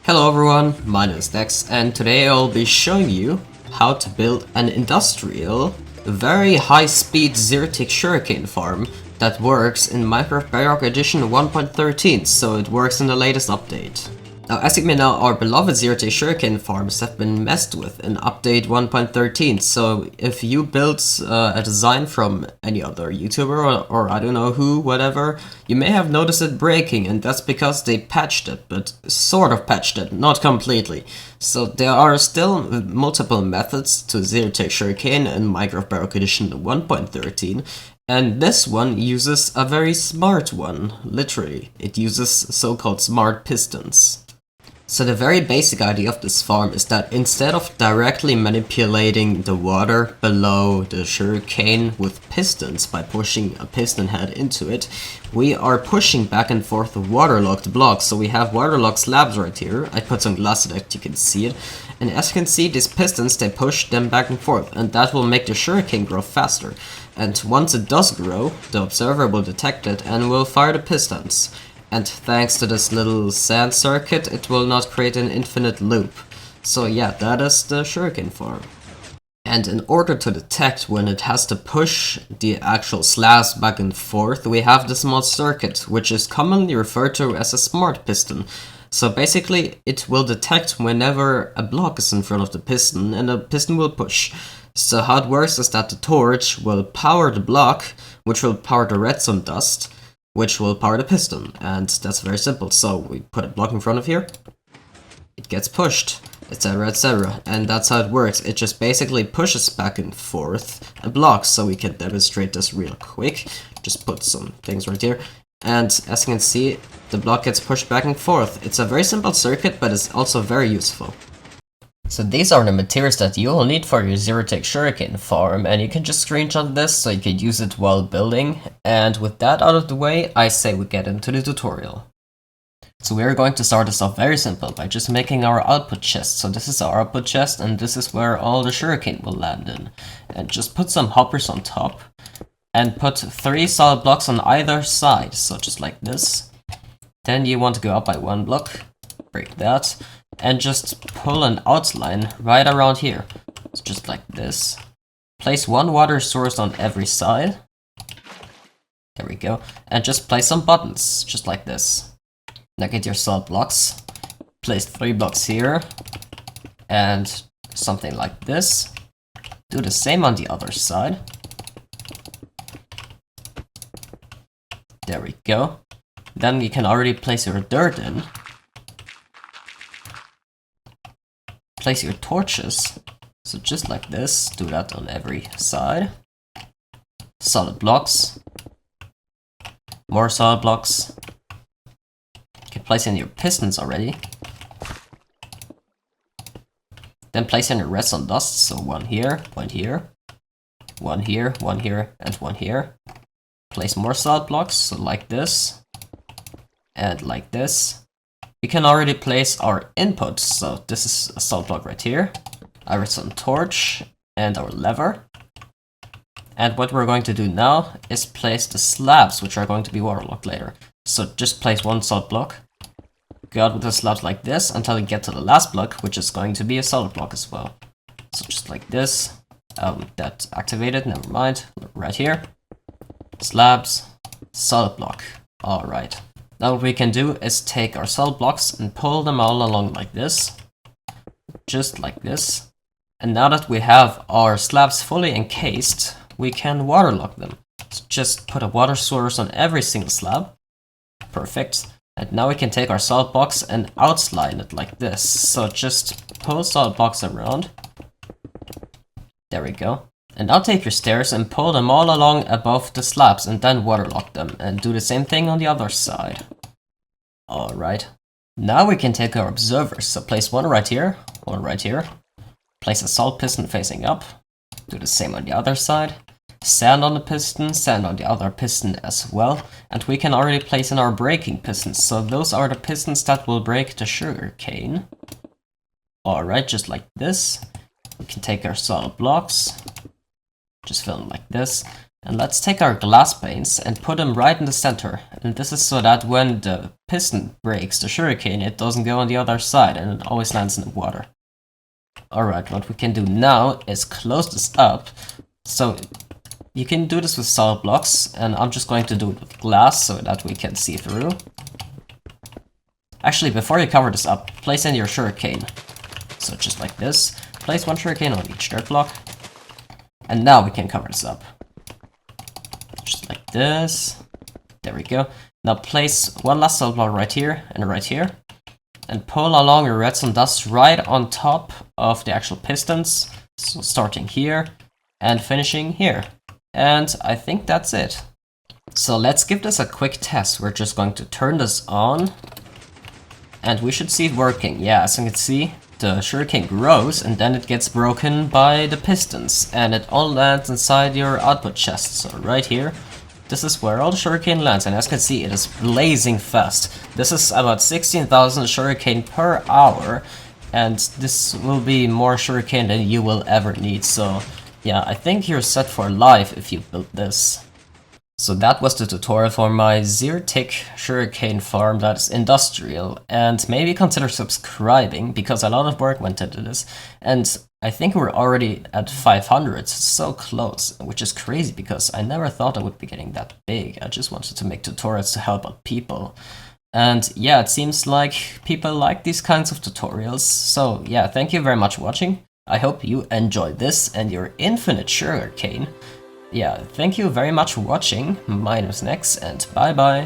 Hello everyone, my name is Dex, and today I'll be showing you how to build an industrial, very high-speed Zerotick Sugarcane farm that works in Minecraft Bedrock Edition 1.13, so it works in the latest update. Now, as you may know, our beloved Zerotick Sugarcane farms have been messed with in update 1.13, so if you build a design from any other YouTuber or I don't know who, whatever, you may have noticed it breaking, and that's because they patched it, but sort of patched it, not completely. So there are still multiple methods to Zerotick Sugarcane in Minecraft Bedrock Edition 1.13, and this one uses a very smart one, literally. It uses so-called smart pistons. So the very basic idea of this farm is that instead of directly manipulating the water below the sugarcane with pistons by pushing a piston head into it, we are pushing back and forth waterlogged blocks. So we have waterlogged slabs right here. I put some glass so that you can see it. And as you can see, these pistons, they push them back and forth, and that will make the sugarcane grow faster. And once it does grow, the observer will detect it and will fire the pistons. And thanks to this little sand circuit, it will not create an infinite loop. So yeah, that is the sugarcane farm. And in order to detect when it has to push the actual slabs back and forth, we have this small circuit, which is commonly referred to as a smart piston. So basically, it will detect whenever a block is in front of the piston, and the piston will push. So how it works is that the torch will power the block, which will power the redstone dust, which will power the piston, and that's very simple. So we put a block in front of here, it gets pushed, etc, etc, and that's how it works. It just basically pushes back and forth a block, so we can demonstrate this real quick. Just put some things right here, and as you can see, the block gets pushed back and forth. It's a very simple circuit, but it's also very useful. So these are the materials that you will need for your Zerotick Sugarcane farm, and you can just screenshot this so you can use it while building. And with that out of the way, I say we get into the tutorial. So we are going to start this off very simple by just making our output chest. So this is our output chest, and this is where all the sugarcane will land in. And just put some hoppers on top, and put 3 solid blocks on either side, so just like this. Then you want to go up by 1 block, break that, and just pull an outline right around here, so just like this. Place 1 water source on every side. There we go. And just place some buttons, just like this. Now get your solid blocks. Place 3 blocks here, and something like this. Do the same on the other side. There we go. Then you can already place your dirt in. Place your torches, so just like this, do that on every side. Solid blocks, more solid blocks. You can place in your pistons already. Then place in your redstone dust, so 1 here, 1 here, 1 here, 1 here, and 1 here. Place more solid blocks, so like this, and like this. We can already place our inputs, so this is a solid block right here, a redstone torch, and our lever. And what we're going to do now is place the slabs, which are going to be waterlogged later. So just place 1 solid block, go out with the slabs like this until you get to the last block, which is going to be a solid block as well. So just like this. That activated, never mind. Right here. Slabs, solid block. Alright. Now what we can do is take our solid blocks and pull them all along like this. Just like this. And now that we have our slabs fully encased, we can waterlog them. So just put a water source on every single slab. Perfect. And now we can take our solid blocks and outline it like this. So just pull solid blocks around. There we go. And now take your stairs and pull them all along above the slabs and then waterlog them, and do the same thing on the other side. Alright. Now we can take our observers, so place 1 right here, 1 right here. Place a salt piston facing up. Do the same on the other side. Sand on the piston, sand on the other piston as well. And we can already place in our breaking pistons, so those are the pistons that will break the sugarcane. Alright, just like this. We can take our solid blocks. Just fill them like this. And let's take our glass panes and put them right in the center. And this is so that when the piston breaks the sugarcane, it doesn't go on the other side and it always lands in the water. Alright, what we can do now is close this up. So you can do this with solid blocks, and I'm just going to do it with glass so that we can see through. Actually, before you cover this up, place in your sugarcane. So just like this. Place one sugarcane on each dirt block. And now we can cover this up. Just like this. There we go. Now place one last solid block right here and right here. And pull along your redstone dust right on top of the actual pistons. So starting here and finishing here. And I think that's it. So let's give this a quick test. We're just going to turn this on. And we should see it working. Yeah, as you can see, the sugarcane grows and then it gets broken by the pistons. And it all lands inside your output chest. So right here, this is where all the sugarcane lands. And as you can see, it is blazing fast. This is about 16,000 sugarcane per hour. And this will be more sugarcane than you will ever need. So yeah, I think you're set for life if you build this. So that was the tutorial for my Zerotick Sugarcane farm that is industrial, and maybe consider subscribing because a lot of work went into this, and I think we're already at 500, so close, which is crazy because I never thought I would be getting that big. I just wanted to make tutorials to help out people. And yeah, it seems like people like these kinds of tutorials, so yeah, thank you very much for watching. I hope you enjoyed this and your infinite sugarcane. Yeah, thank you very much for watching. My name is Nex, and bye bye.